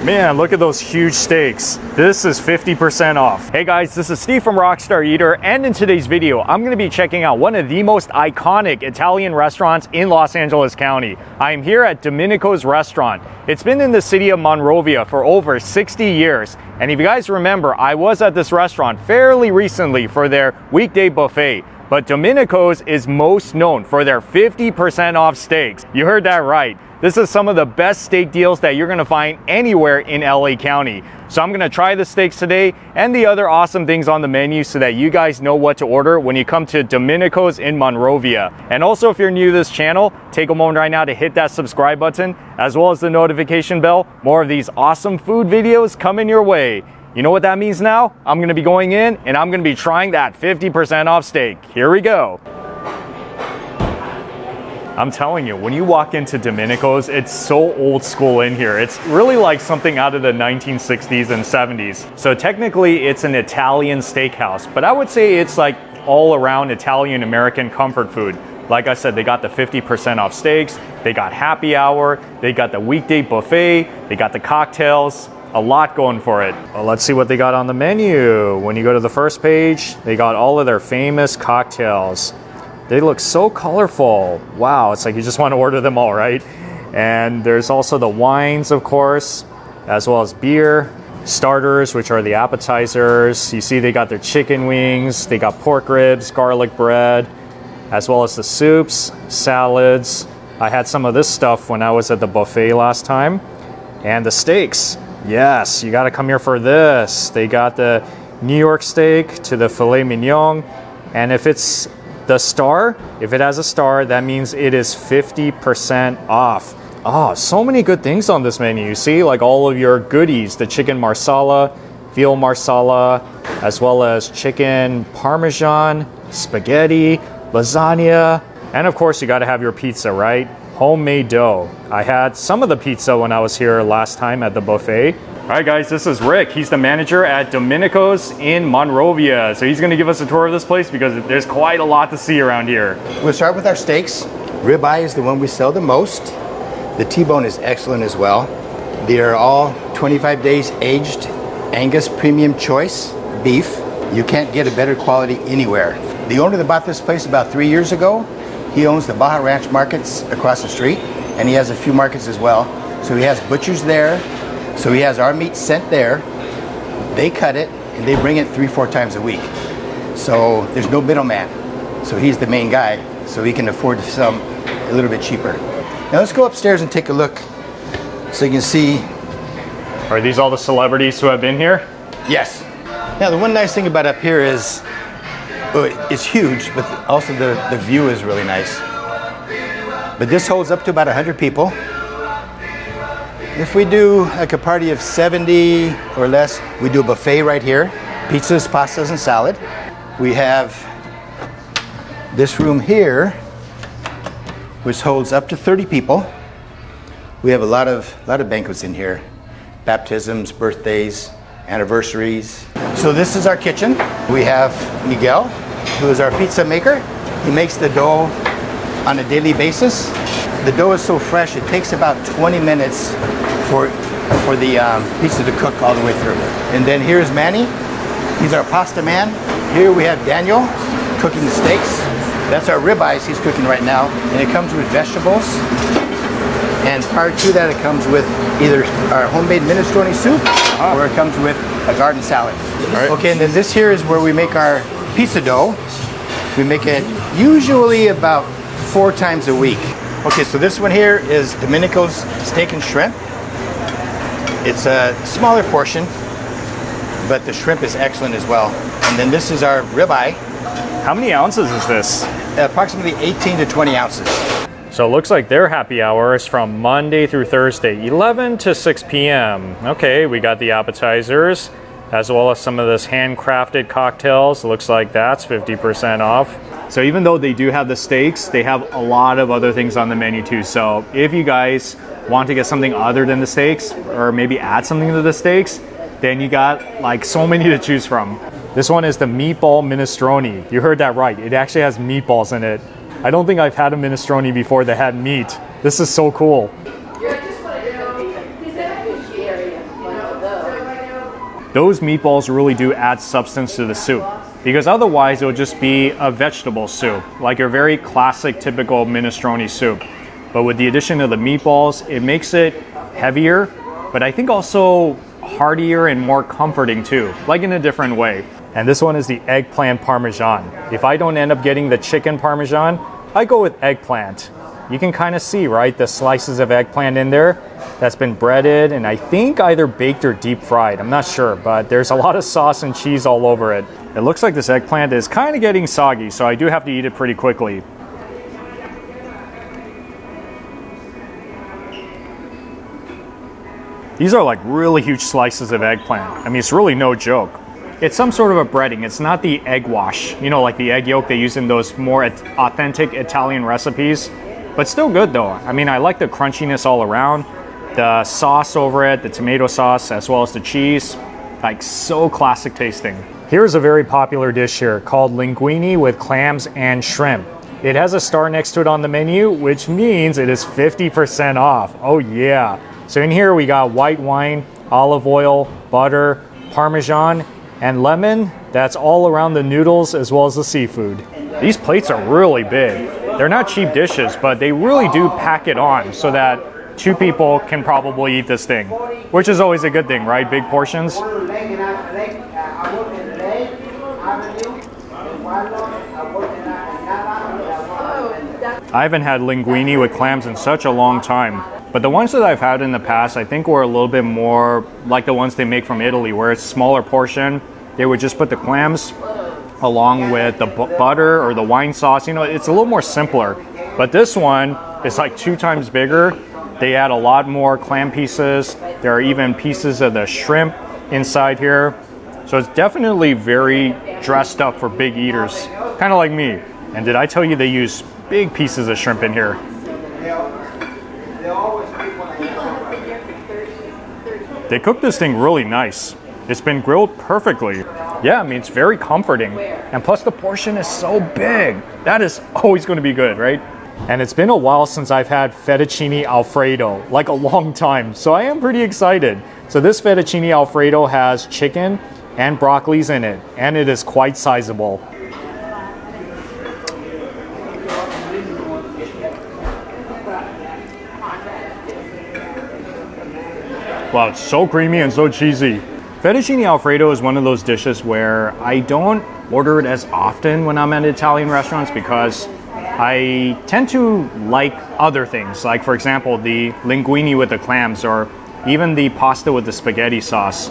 Man, look at those huge steaks. This is 50% off. Hey guys, this is Steve from Rockstar Eater, and in today's video, I'm gonna be checking out one of the most iconic Italian restaurants in Los Angeles County. I am here at Domenico's restaurant. It's been in the city of Monrovia for over 60 years. And if you guys remember, I was at this restaurant fairly recently for their weekday buffet. But Domenico's is most known for their 50% off steaks. You heard that right. This is some of the best steak deals that you're gonna find anywhere in LA County. So I'm gonna try the steaks today and the other awesome things on the menu so that you guys know what to order when you come to Domenico's in Monrovia. And also, if you're new to this channel, take a moment right now to hit that subscribe button, as well as the notification bell. More of these awesome food videos coming your way. You know what that means now? I'm gonna be going in and I'm gonna be trying that 50% off steak. Here we go. I'm telling you, when you walk into Domenico's, it's so old school in here. It's really like something out of the 1960s and 70s. So technically it's an Italian steakhouse, but I would say it's like all around Italian American comfort food. Like I said, they got the 50% off steaks, they got happy hour, they got the weekday buffet, they got the cocktails, a lot going for it. Well, let's see what they got on the menu. When you go to the first page, they got all of their famous cocktails. They look so colorful. Wow, it's like you just want to order them all, right? And there's also the wines, of course, as well as beer, starters, which are the appetizers. You see they got their chicken wings, they got pork ribs, garlic bread, as well as the soups, salads. I had some of this stuff when I was at the buffet last time. And the steaks. Yes, you gotta come here for this. They got the New York steak to the filet mignon. And if it's the star, if it has a star, that means it is 50% off. Oh, so many good things on this menu. You see, like all of your goodies, the chicken marsala, veal marsala, as well as chicken parmesan, spaghetti, lasagna, and of course you gotta have your pizza, right? Homemade dough. I had some of the pizza when I was here last time at the buffet. All right guys, this is Rick. He's the manager at Domenico's in Monrovia. So he's gonna give us a tour of this place because there's quite a lot to see around here. We'll start with our steaks. Ribeye is the one we sell the most. The T-bone is excellent as well. They are all 25 days aged Angus premium choice beef. You can't get a better quality anywhere. The owner that bought this place about 3 years ago, he owns the Baja Ranch markets across the street, and he has a few markets as well. So he has butchers there. So he has our meat sent there. They cut it and they bring it 3-4 times a week. So there's no middleman. So he's the main guy, so he can afford to sell a little bit cheaper. Now let's go upstairs and take a look so you can see. Are these all the celebrities who have been here? Yes. Now the one nice thing about up here is, it's huge, but also the view is really nice. But this holds up to about 100 people. If we do like a party of 70 or less, we do a buffet right here. Pizzas, pastas, and salad. We have this room here, which holds up to 30 people. We have a lot of banquets in here. Baptisms, birthdays, anniversaries. So this is our kitchen. We have Miguel, who is our pizza maker. He makes the dough on a daily basis. The dough is so fresh, it takes about 20 minutes for the pizza to cook all the way through. And then here's Manny. He's our pasta man. Here we have Daniel cooking the steaks. That's our ribeyes he's cooking right now. And it comes with vegetables. And prior to that, it comes with either our homemade minestrone soup or it comes with a garden salad. All right. Okay, and then this here is where we make our pizza dough. We make it usually about 4 times a week. Okay, so this one here is Domenico's steak and shrimp. It's a smaller portion, but the shrimp is excellent as well. And then this is our ribeye. How many ounces is this? Approximately 18 to 20 ounces. So it looks like their happy hour is from Monday through Thursday, 11 to 6 p.m. Okay, we got the appetizers, as well as some of this handcrafted cocktails. Looks like that's 50% off. So even though they do have the steaks, they have a lot of other things on the menu too. So if you guys want to get something other than the steaks, or maybe add something to the steaks, then you got like so many to choose from. This one is the Meatball Minestrone. You heard that right. It actually has meatballs in it. I don't think I've had a minestrone before that had meat. This is so cool. those meatballs really do add substance to the soup, because otherwise it'll just be a vegetable soup, like your very classic, typical minestrone soup. But with the addition of the meatballs, it makes it heavier, but I think also heartier and more comforting too, like in a different way. And this one is the Eggplant Parmesan. If I don't end up getting the chicken Parmesan, I go with eggplant. You can kind of see, right, the slices of eggplant in there that's been breaded and I think either baked or deep fried. I'm not sure, but there's a lot of sauce and cheese all over it. It looks like this eggplant is kind of getting soggy, so I do have to eat it pretty quickly. These are like really huge slices of eggplant. I mean, it's really no joke. It's some sort of a breading. It's not the egg wash, you know, like the egg yolk they use in those more authentic Italian recipes, but still good though. I mean, I like the crunchiness all around, the sauce over it, the tomato sauce, as well as the cheese, like so classic tasting. Here's a very popular dish here called linguine with clams and shrimp. It has a star next to it on the menu, which means it is 50% off. Oh yeah. So in here we got white wine, olive oil, butter, Parmesan, and lemon. That's all around the noodles as well as the seafood. These plates are really big. They're not cheap dishes, but they really do pack it on so that 2 people can probably eat this thing, which is always a good thing, right? Big portions. I haven't had linguine with clams in such a long time, but the ones that I've had in the past I think were a little bit more like the ones they make from Italy, where it's smaller portion. They would just put the clams along with the butter or the wine sauce. You know, it's a little more simpler, but this one is like 2 times bigger. They add a lot more clam pieces. There are even pieces of the shrimp inside here. So it's definitely very dressed up for big eaters, kind of like me. And did I tell you they use big pieces of shrimp in here? They cook this thing really nice. It's been grilled perfectly. Yeah, I mean, it's very comforting. And plus the portion is so big. That is always going to be good, right? And it's been a while since I've had Fettuccini Alfredo, like a long time. So I am pretty excited. So this Fettuccini Alfredo has chicken and broccolis in it, and it is quite sizable. Wow, it's so creamy and so cheesy. Fettuccine Alfredo is one of those dishes where I don't order it as often when I'm at Italian restaurants because I tend to like other things, like for example the linguine with the clams or even the pasta with the spaghetti sauce.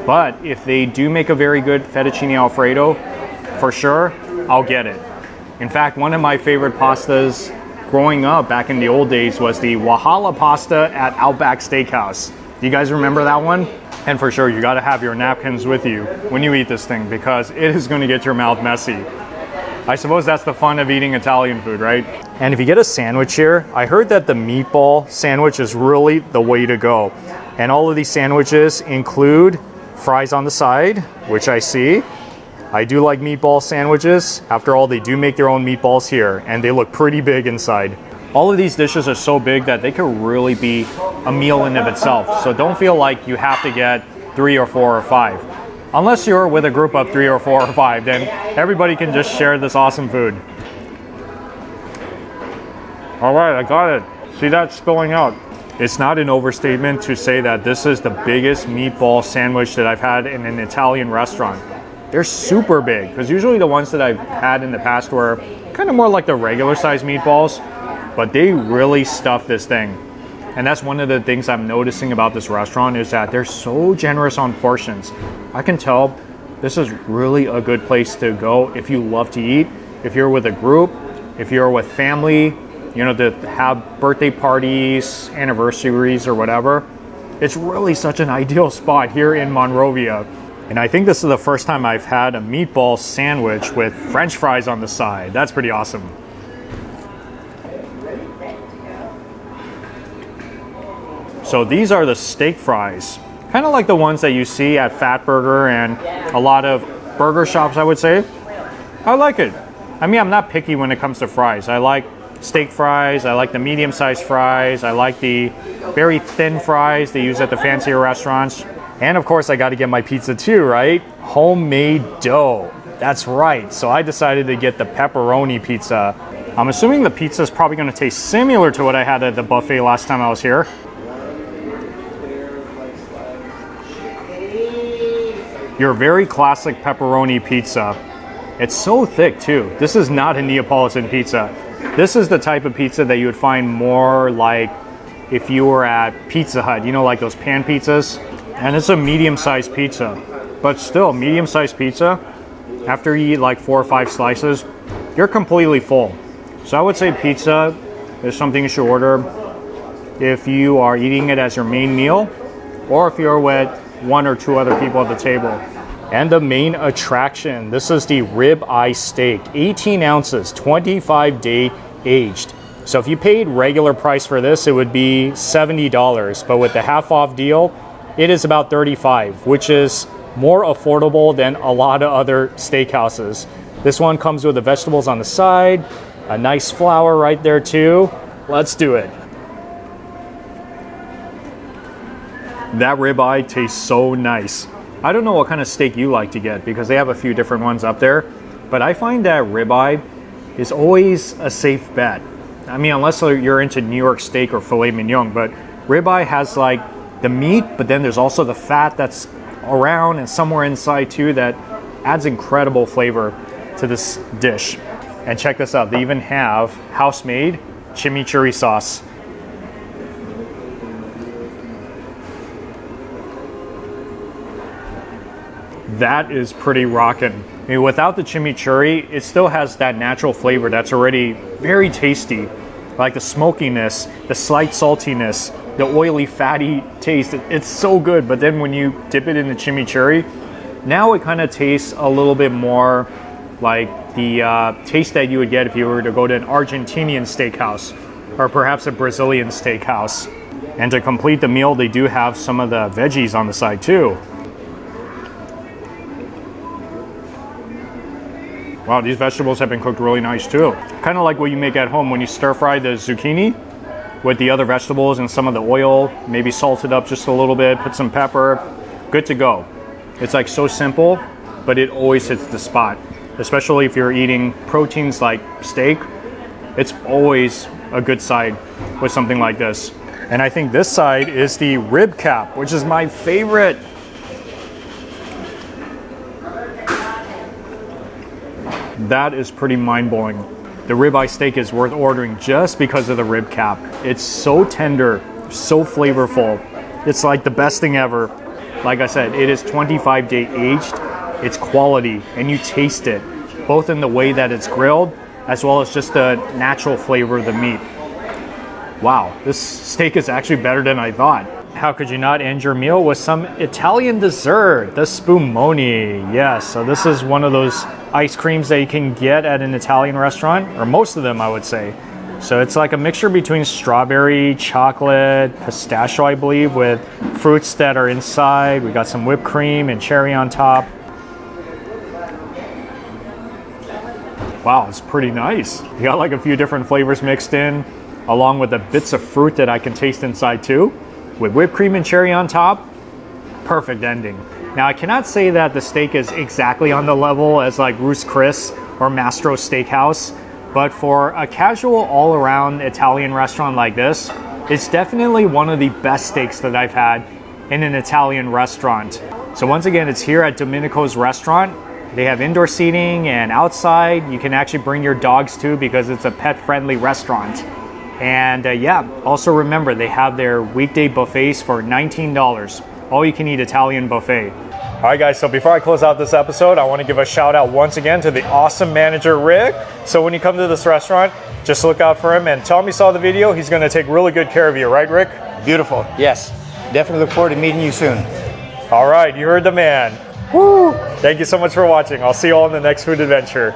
But if they do make a very good Fettuccine Alfredo, for sure, I'll get it. In fact, one of my favorite pastas growing up back in the old days was the Valhalla pasta at Outback Steakhouse. Do you guys remember that one? And for sure, you gotta have your napkins with you when you eat this thing because it is gonna get your mouth messy. I suppose that's the fun of eating Italian food, right? And if you get a sandwich here, I heard that the meatball sandwich is really the way to go. And all of these sandwiches include fries on the side, which I see. I do like meatball sandwiches. After all, they do make their own meatballs here, and they look pretty big inside. All of these dishes are so big that they could really be a meal in of itself. So don't feel like you have to get 3 or 4 or 5. Unless you're with a group of 3 or 4 or 5, then everybody can just share this awesome food. All right, I got it. See that spilling out? It's not an overstatement to say that this is the biggest meatball sandwich that I've had in an Italian restaurant. They're super big, because usually the ones that I've had in the past were kind of more like the regular size meatballs, but they really stuff this thing. And that's one of the things I'm noticing about this restaurant is that they're so generous on portions. I can tell this is really a good place to go if you love to eat, if you're with a group, if you're with family, you know, to have birthday parties, anniversaries, or whatever. It's really such an ideal spot here in Monrovia. And I think this is the first time I've had a meatball sandwich with French fries on the side. That's pretty awesome. So these are the steak fries, kind of like the ones that you see at Fat Burger and a lot of burger shops, I would say. I like it. I mean, I'm not picky when it comes to fries. I like steak fries, I like the medium-sized fries, I like the very thin fries they use at the fancier restaurants. And of course, I got to get my pizza too, right? Homemade dough. That's right. So I decided to get the pepperoni pizza. I'm assuming the pizza is probably going to taste similar to what I had at the buffet last time I was here. Your very classic pepperoni pizza. It's so thick too. This is not a Neapolitan pizza. This is the type of pizza that you would find more like if you were at Pizza Hut, you know, like those pan pizzas. And it's a medium-sized pizza, but still medium-sized pizza. After you eat like 4 or 5 slices, you're completely full. So I would say pizza is something you should order if you are eating it as your main meal, or if you're with 1 or 2 other people at the table. And the main attraction, this is the ribeye steak, 18 ounces, 25-day aged. So if you paid regular price for this, it would be $70, but with the half off deal, it is about $35, which is more affordable than a lot of other steakhouses. This one comes with the vegetables on the side, a nice flour right there too. Let's do it. That ribeye tastes so nice. I don't know what kind of steak you like to get because they have a few different ones up there, but I find that ribeye is always a safe bet. I mean, unless you're into New York steak or filet mignon, but ribeye has like the meat, but then there's also the fat that's around and somewhere inside too that adds incredible flavor to this dish. And check this out, they even have house-made chimichurri sauce. That is pretty rockin'. I mean, without the chimichurri, it still has that natural flavor that's already very tasty. Like the smokiness, the slight saltiness, the oily, fatty taste. It's so good, but then when you dip it in the chimichurri, now it kind of tastes a little bit more like the taste that you would get if you were to go to an Argentinian steakhouse or perhaps a Brazilian steakhouse. And to complete the meal, they do have some of the veggies on the side too. Wow, these vegetables have been cooked really nice too. Kind of like what you make at home when you stir fry the zucchini with the other vegetables and some of the oil, maybe salt it up just a little bit, put some pepper, good to go. It's like so simple, but it always hits the spot. Especially if you're eating proteins like steak, it's always a good side with something like this. And I think this side is the rib cap, which is my favorite. That is pretty mind-blowing. The ribeye steak is worth ordering just because of the rib cap. It's so tender, so flavorful. It's like the best thing ever. Like I said, it is 25-day aged. It's quality, and you taste it, both in the way that it's grilled, as well as just the natural flavor of the meat. Wow, this steak is actually better than I thought. How could you not end your meal with some Italian dessert, the spumoni? Yes, so this is one of those ice creams that you can get at an Italian restaurant, or most of them I would say. So it's like a mixture between strawberry, chocolate, pistachio I believe, with fruits that are inside. We got some whipped cream and cherry on top. Wow, it's pretty nice. You got like a few different flavors mixed in, along with the bits of fruit that I can taste inside too. With whipped cream and cherry on top, perfect ending. Now I cannot say that the steak is exactly on the level as like Ruth's Chris or Mastro's Steakhouse, but for a casual all-around Italian restaurant like this, it's definitely one of the best steaks that I've had in an Italian restaurant. So once again, it's here at Domenico's restaurant. They have indoor seating and outside. You can actually bring your dogs too because it's a pet-friendly restaurant. And yeah, also remember they have their weekday buffets for $19. All you can eat Italian buffet. All right guys, so before I close out this episode, I want to give a shout out once again to the awesome manager, Rick. So when you come to this restaurant, just look out for him and tell him you saw the video. He's going to take really good care of you, right Rick? Beautiful, yes. Definitely look forward to meeting you soon. All right, you heard the man. Woo! Thank you so much for watching. I'll see you all in the next food adventure.